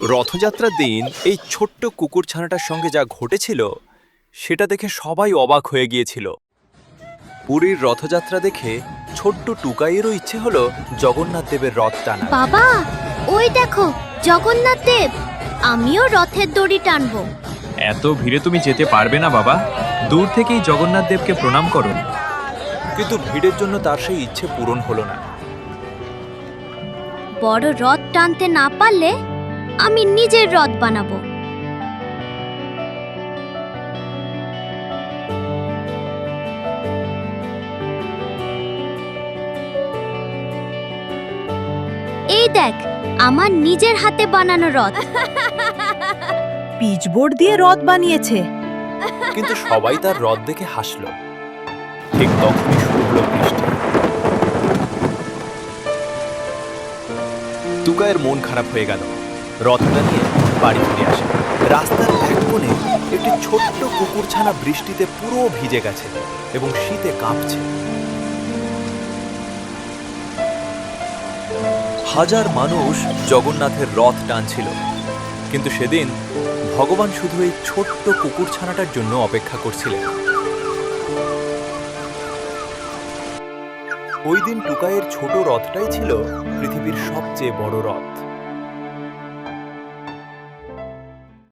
রথযাত্রার দিন এই ছোট্ট কুকুরছানাটার সঙ্গে যা ঘটেছিল সেটা দেখে সবাই অবাক হয়ে গিয়েছিল। পুরীর রথযাত্রা দেখে ছোট্ট টুকাইয়েরও ইচ্ছে হলো জগন্নাথ দেবের রথ টানা। বাবা, ওই দেখো জগন্নাথ দেব। আমিও রথের দড়ি টানবো। এত ভিড়ে তুমি যেতে পারবে না বাবা, দূর থেকেই জগন্নাথ দেবকে প্রণাম করো। কিন্তু ভিড়ের জন্য তার সেই ইচ্ছে পূরণ হলো না। বড় রথ টানতে না পারলে আমি নিজের রথ বানাবো। এই দেখ, আমার নিজের হাতে বানানো রথ। পিচবোর্ড দিয়ে রথ বানিয়েছে। কিন্তু সবাই তার রথ দেখে হাসলো। ঠিক তখনই শুরু হলো বৃষ্টি। টুকাইয়ের মন খারাপ হয়ে গেল। রথটা নিয়ে বাড়ি ফিরে আসে। রাস্তার এক কোণে একটি ছোট্ট কুকুরছানা বৃষ্টিতে পুরো ভিজে গেছে এবং শীতে কাঁপছে। হাজার মানুষ জগন্নাথের রথ টানছিল, কিন্তু সেদিন ভগবান শুধু এই ছোট্ট কুকুরছানাটার জন্য অপেক্ষা করছিলেন। ওই দিন টুকাইয়ের ছোট রথটাই ছিল পৃথিবীর সবচেয়ে বড় রথ।